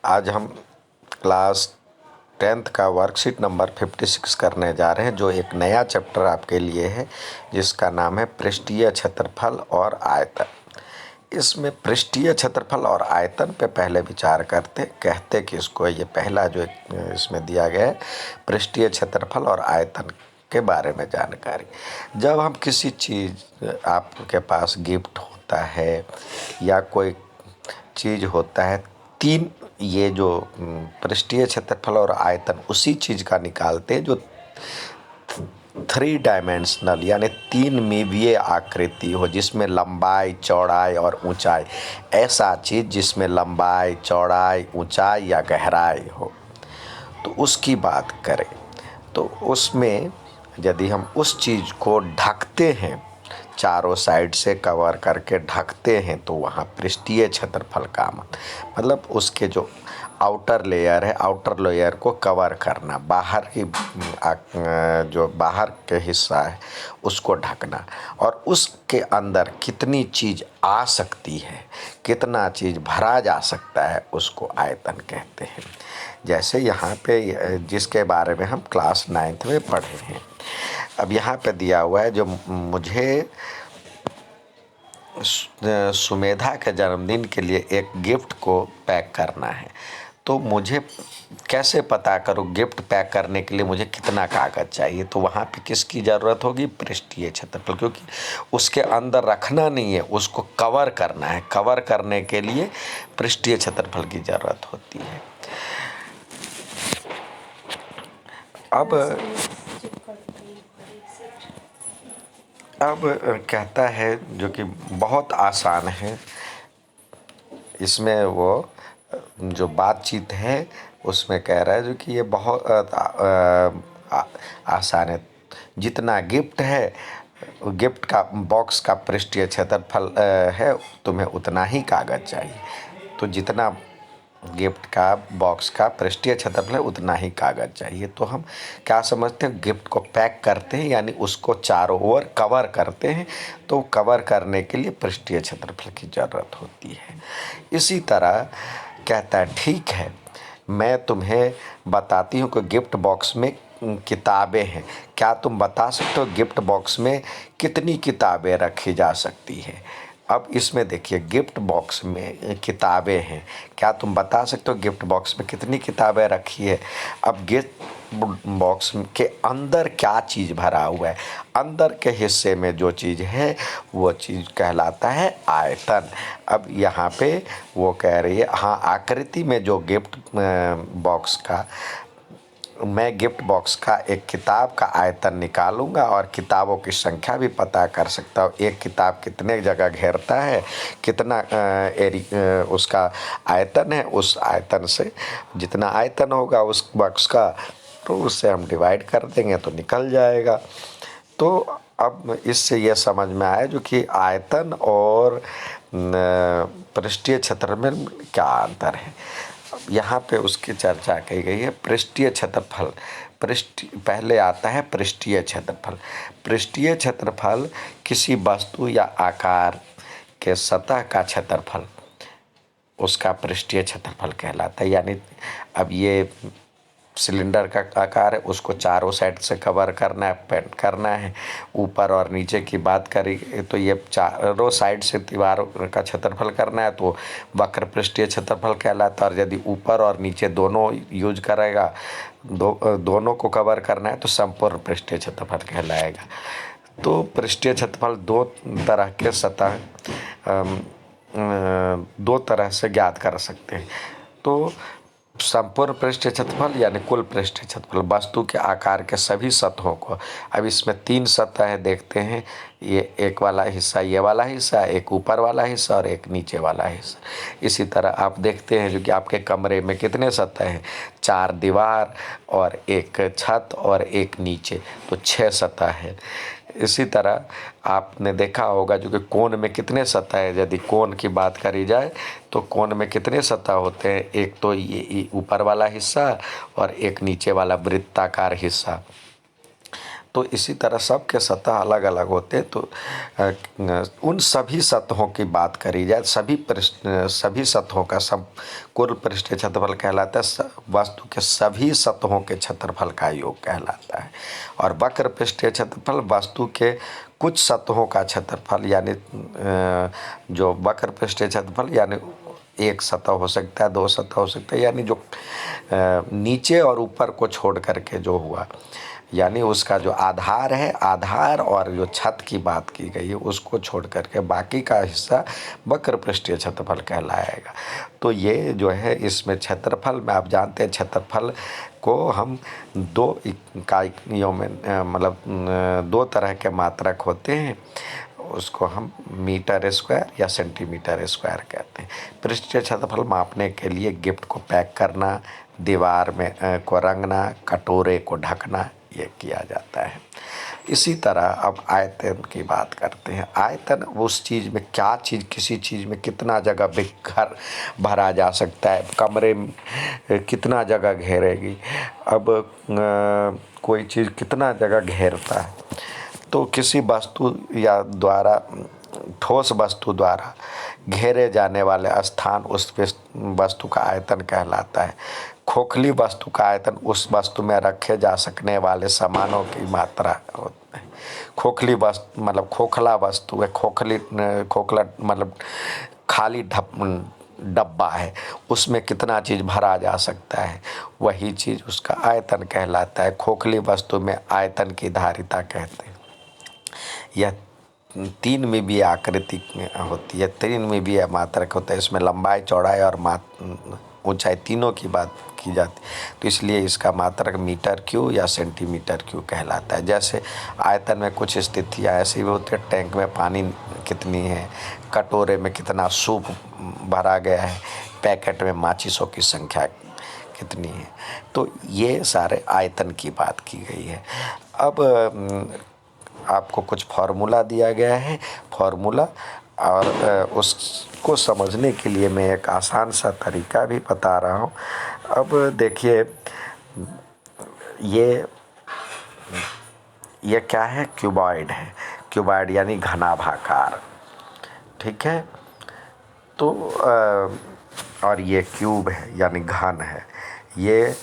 आज हम class 10th का वर्कशीट नंबर 56 करने जा रहे हैं, जो एक नया चैप्टर आपके लिए है जिसका नाम है पृष्ठीय क्षेत्रफल और आयतन। इसमें पृष्ठीय क्षेत्रफल और आयतन पे पहले विचार कहते कि इसको ये पहला जो इसमें दिया गया है पृष्ठीय क्षेत्रफल और आयतन के बारे में जानकारी। जब हम किसी चीज़ आपके पास गिफ्ट होता है या कोई चीज़ होता है, तीन ये जो पृष्ठीय क्षेत्रफल और आयतन उसी चीज़ का निकालते हैं जो 3 डायमेंशनल यानी 3 मीवीय आकृति हो, जिसमें लंबाई, चौड़ाई और ऊंचाई, ऐसा चीज़ जिसमें लंबाई, चौड़ाई, ऊंचाई या गहराई हो, तो उसकी बात करें तो उसमें यदि हम उस चीज़ को ढकते हैं, चारों साइड से कवर करके ढकते हैं, तो वहाँ पृष्ठीय क्षेत्रफल का मतलब उसके जो आउटर लेयर है, आउटर लेयर को कवर करना, बाहर की जो बाहर के हिस्सा है उसको ढकना, और उसके अंदर कितनी चीज़ आ सकती है, कितना चीज़ भरा जा सकता है, उसको आयतन कहते हैं। जैसे यहाँ पे जिसके बारे में हम क्लास 9th में पढ़े हैं। अब यहाँ पे दिया हुआ है, जो मुझे सुमेधा के जन्मदिन के लिए एक गिफ्ट को पैक करना है, तो मुझे कैसे पता करूँ गिफ्ट पैक करने के लिए मुझे कितना कागज़ चाहिए? तो वहाँ पे किसकी ज़रूरत होगी? पृष्ठीय क्षेत्रफल, क्योंकि उसके अंदर रखना नहीं है, उसको कवर करना है। कवर करने के लिए पृष्ठीय क्षेत्रफल की ज़रूरत होती है। अब कहता है, जो कि बहुत आसान है, इसमें वो जो बातचीत है उसमें कह रहा है जो कि ये बहुत आसान है। जितना गिफ्ट है, गिफ्ट का बॉक्स का पृष्ठीय क्षेत्रफल है, तुम्हें उतना ही कागज़ चाहिए। तो जितना गिफ्ट का बॉक्स का पृष्ठीय क्षेत्रफल है उतना ही कागज़ चाहिए। तो हम क्या समझते हैं, गिफ्ट को पैक करते हैं यानी उसको चारों ओर कवर करते हैं, तो कवर करने के लिए पृष्ठीय क्षेत्रफल की ज़रूरत होती है। इसी तरह कहता है, ठीक है, मैं तुम्हें बताती हूँ कि गिफ्ट बॉक्स में किताबें हैं, क्या तुम बता सकते हो गिफ्ट बॉक्स में कितनी किताबें रखी जा सकती है? अब इसमें देखिए, गिफ्ट बॉक्स में किताबें हैं, क्या तुम बता सकते हो गिफ्ट बॉक्स में कितनी किताबें रखी है? अब गिफ्ट बॉक्स के अंदर क्या चीज़ भरा हुआ है? अंदर के हिस्से में जो चीज़ है वो चीज़ कहलाता है आयतन। अब यहाँ पे वो कह रही है, हाँ, आकृति में जो गिफ्ट बॉक्स का मैं गिफ्ट बॉक्स का एक किताब का आयतन निकालूंगा और किताबों की संख्या भी पता कर सकता हूँ। एक किताब कितने जगह घेरता है, कितना उसका आयतन है, उस आयतन से जितना आयतन होगा उस बॉक्स का, तो उससे हम डिवाइड कर देंगे तो निकल जाएगा। तो अब इससे यह समझ में आया जो कि आयतन और पृष्ठीय क्षेत्र में क्या अंतर है। यहाँ पे उसकी चर्चा की गई है। पृष्ठीय क्षेत्रफल, पहले आता है पृष्ठीय क्षेत्रफल। पृष्ठीय क्षेत्रफल किसी वस्तु या आकार के सतह का क्षेत्रफल, उसका पृष्ठीय क्षेत्रफल कहलाता है। यानी अब ये सिलेंडर का आकार है, उसको चारों साइड से कवर करना है, पेंट करना है। ऊपर और नीचे की बात करी तो ये चारों साइड से दीवारों का क्षेत्रफल करना है, तो वक्र पृष्ठीय क्षेत्रफल कहलाता है। और यदि ऊपर और नीचे दोनों यूज करेगा, दोनों को कवर करना है, तो संपूर्ण पृष्ठीय क्षेत्रफल कहलाएगा। तो पृष्ठीय क्षेत्रफल दो तरह के सतह दो तरह से ज्ञात कर सकते हैं। तो संपूर्ण पृष्ठीय क्षेत्रफल यानी कुल पृष्ठीय क्षेत्रफल, वस्तु के आकार के सभी सतहों को। अब इसमें 3 सतह है, देखते हैं। ये एक वाला हिस्सा, ये वाला हिस्सा, एक ऊपर वाला हिस्सा और एक नीचे वाला हिस्सा। इसी तरह आप देखते हैं जो कि आपके कमरे में कितने सतह हैं, 4 दीवार और एक छत और एक नीचे, तो 6 सतह है। इसी तरह आपने देखा होगा जो कि कोण में कितने सतह है। यदि कोण की बात करी जाए तो कोण में कितने सतह होते हैं, एक तो ये ऊपर वाला हिस्सा और एक नीचे वाला वृत्ताकार हिस्सा। तो इसी तरह सबके सतह अलग अलग होते हैं। तो उन सभी सतहों की बात करी जाए, सभी सतहों का सब कुल पृष्ठीय क्षेत्रफल कहलाता है। वस्तु के सभी सतहों के क्षेत्रफल का योग कहलाता है। और वक्र पृष्ठीय क्षेत्रफल वस्तु के कुछ सतहों का क्षेत्रफल, यानी जो वक्र पृष्ठीय क्षेत्रफल यानी एक सतह हो सकता है, दो सतह हो सकता है, यानी जो नीचे और ऊपर को छोड़ करके जो हुआ, यानी उसका जो आधार है, आधार और जो छत की बात की गई है उसको छोड़ करके बाकी का हिस्सा वक्र पृष्ठीय क्षेत्रफल कहलाएगा। तो ये जो है इसमें क्षेत्रफल में आप जानते हैं, क्षेत्रफल को हम दो इकाइयों में मतलब दो तरह के मात्रक होते हैं, उसको हम मीटर स्क्वायर या सेंटीमीटर स्क्वायर कहते हैं। पृष्ठीय क्षेत्रफल मापने के लिए गिफ्ट को पैक करना, दीवार में को रंगना, कटोरे को ढकना, ये किया जाता है। इसी तरह अब आयतन की बात करते हैं। आयतन उस चीज़ में क्या चीज़, किसी चीज़ में कितना जगह घर भरा जा सकता है, कमरे में कितना जगह घेरेगी। अब कोई चीज़ कितना जगह घेरता है, तो किसी वस्तु या द्वारा, ठोस वस्तु द्वारा घेरे जाने वाले स्थान उस वस्तु का आयतन कहलाता है। खोखली वस्तु का आयतन उस वस्तु में रखे जा सकने वाले सामानों की मात्रा होती है। खोखली वस्तु मतलब खोखला वस्तु है, खोखला मतलब खाली डब्बा है, उसमें कितना चीज़ भरा जा सकता है, वही चीज़ उसका आयतन कहलाता है। खोखली वस्तु में आयतन की धारिता कहते हैं। यह 3 मिमीय आकृति में होती है, 3 मिमीय मात्रक होता है। इसमें लंबाई, चौड़ाई और ऊंचाई तीनों की बात की जाती है, तो इसलिए इसका मात्रक मीटर क्यूब या सेंटीमीटर क्यूब कहलाता है। जैसे आयतन में कुछ स्थितियाँ ऐसी भी होती है, टैंक में पानी कितनी है, कटोरे में कितना सूप भरा गया है, पैकेट में माचिसों की संख्या कितनी है, तो ये सारे आयतन की बात की गई है। अब आपको कुछ फार्मूला दिया गया है, फार्मूला, और उसको समझने के लिए मैं एक आसान सा तरीका भी बता रहा हूँ। अब देखिए, ये क्या है, क्यूबॉइड है। क्यूबॉइड यानी घनाभाकार, ठीक है। तो और ये क्यूब है यानी घन है। ये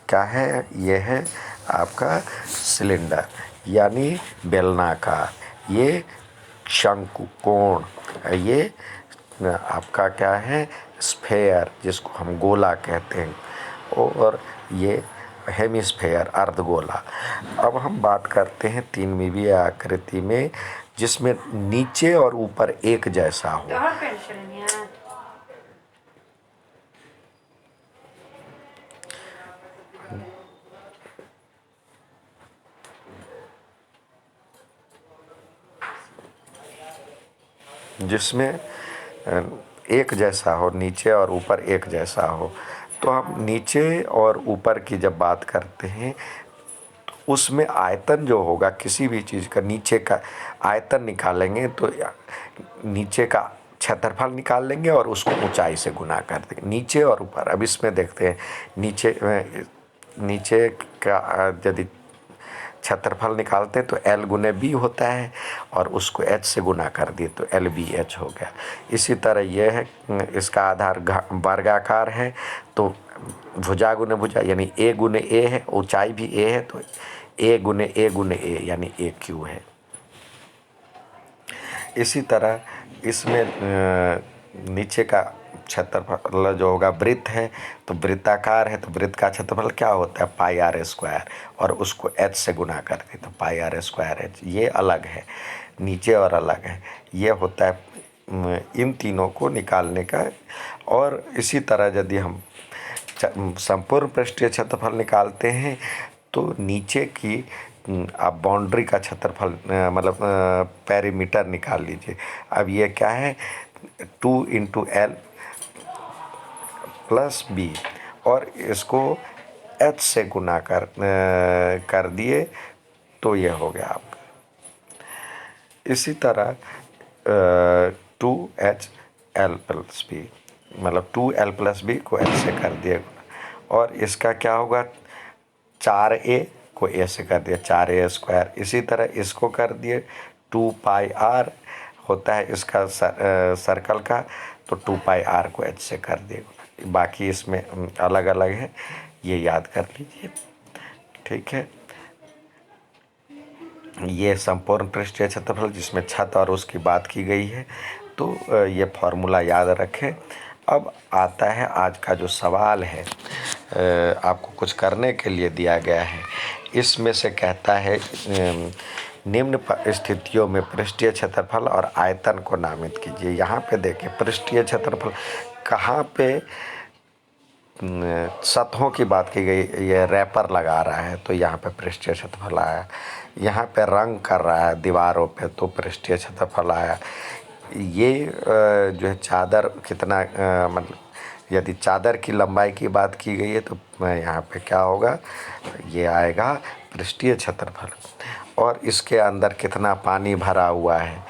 क्या है, ये है आपका सिलेंडर यानी बेलनाकार। ये शंकु कोण, ये आपका क्या है, स्फेयर जिसको हम गोला कहते हैं, और ये हेमिस्फेयर अर्धगोला। अब हम बात करते हैं 3 मिमीय आकृति में, जिसमें नीचे और ऊपर एक जैसा हो। जिसमें एक जैसा हो, नीचे और ऊपर एक जैसा हो। तो हम नीचे और ऊपर की जब बात करते हैं तो उसमें आयतन जो होगा किसी भी चीज़ का, नीचे का आयतन निकालेंगे तो नीचे का क्षेत्रफल निकाल लेंगे और उसको ऊंचाई से गुना कर देंगे, नीचे और ऊपर। अब इसमें देखते हैं, नीचे का यदि क्षेत्रफल निकालते हैं तो L गुने B होता है, और उसको H से गुना कर दिए तो LBH हो गया। इसी तरह ये है, इसका आधार वर्गाकार है, तो भुजा गुने भुजा यानी A गुने A है, ऊंचाई भी A है, तो A गुने A यानी AQ है। इसी तरह इसमें नीचे का क्षेत्रफल जो होगा, वृत्त है तो वृत्ताकार है, तो वृत्त का क्षेत्रफल क्या होता है, पाई आर स्क्वायर, और उसको H से गुना करते तो पाई आर स्क्वायर H। ये अलग है, नीचे और अलग है, ये होता है इन तीनों को निकालने का। और इसी तरह यदि हम संपूर्ण पृष्ठीय क्षेत्रफल निकालते हैं तो नीचे की आप बाउंड्री का क्षेत्रफल मतलब पेरीमीटर निकाल लीजिए। अब ये क्या है, 2 × L + B, और इसको H से गुना कर दिए तो ये हो गया आपका। इसी तरह 2HL + B, मतलब 2L + B को H से कर दिए, और इसका क्या होगा, 4A को ए से कर दिया 4a²। इसी तरह इसको कर दिए 2πr होता है इसका सर्कल का, तो 2πr को h से कर दिए। बाकी इसमें अलग अलग है, ये याद कर लीजिए। ठीक है, ये संपूर्ण पृष्ठीय क्षेत्रफल जिसमें छत और उसकी बात की गई है, तो ये फॉर्मूला याद रखें। अब आता है आज का जो सवाल है, आपको कुछ करने के लिए दिया गया है। इसमें से कहता है निम्न स्थितियों में पृष्ठीय क्षेत्रफल और आयतन को नामित कीजिए। यहाँ पे देखिए पृष्ठीय क्षेत्रफल कहाँ पे सतहों की बात की गई, ये रैपर लगा रहा है तो यहाँ पे पृष्ठीय क्षेत्रफल आया। यहाँ पे रंग कर रहा है दीवारों पे तो पृष्ठीय क्षेत्रफल आया। ये जो है चादर कितना मतलब यदि चादर की लंबाई की बात की गई है तो यहाँ पे क्या होगा, ये आएगा पृष्ठीय क्षेत्रफल। और इसके अंदर कितना पानी भरा हुआ है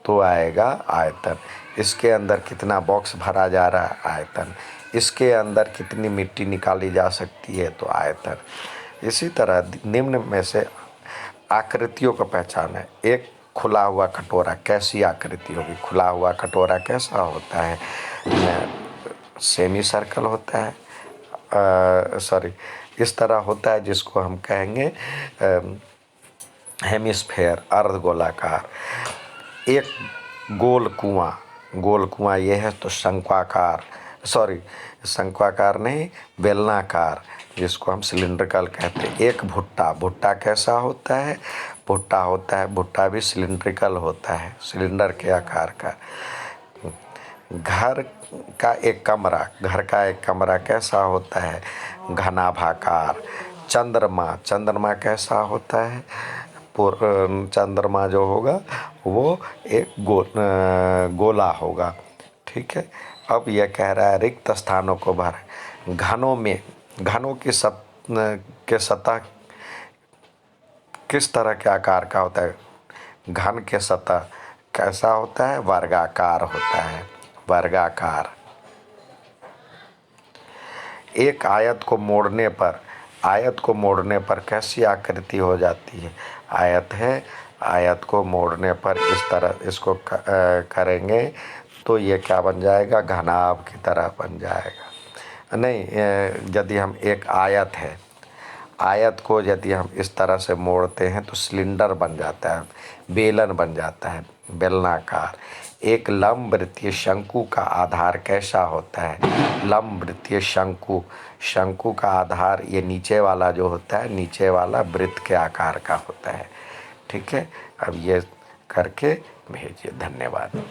तो आएगा आयतन। इसके अंदर कितना बॉक्स भरा जा रहा है, आयतन। इसके अंदर कितनी मिट्टी निकाली जा सकती है तो आयतन। इसी तरह निम्न में से आकृतियों का पहचान है। एक खुला हुआ कटोरा, कैसी आकृति होगी? खुला हुआ कटोरा कैसा होता है? सेमी सर्कल होता है, सॉरी इस तरह होता है जिसको हम कहेंगे हेमिस्फेयर, अर्धगोलाकार। एक गोल कुआं ये है तो शंक्वाकार, सॉरी शंक्वाकार नहीं बेलनाकार, जिसको हम सिलिंड्रिकल कहते हैं। एक भुट्टा कैसा होता है? भुट्टा भी सिलिंड्रिकल होता है, सिलिंडर के आकार का। घर का एक कमरा कैसा होता है? घनाभाकार। चंद्रमा कैसा होता है? चंद्रमा जो होगा वो एक गोला होगा। ठीक है, अब यह कह रहा है रिक्त स्थानों को भर। घनों की सतह किस तरह के आकार का होता है? घन के सतह कैसा होता है? वर्गाकार होता है, वर्गाकार। एक आयत को मोड़ने पर कैसी आकृति हो जाती है? आयत को मोड़ने पर इस तरह इसको करेंगे तो ये क्या बन जाएगा? घनाभ की तरह बन जाएगा। नहीं, यदि हम एक आयत को यदि हम इस तरह से मोड़ते हैं तो सिलेंडर बन जाता है, बेलन बन जाता है, बेलनाकार। एक लंबवृत्तीय शंकु का आधार कैसा होता है? लंबवृत्तीय शंकु का आधार ये नीचे वाला जो होता है, नीचे वाला वृत्त के आकार का होता है। ठीक है, अब ये करके भेजिए। धन्यवाद।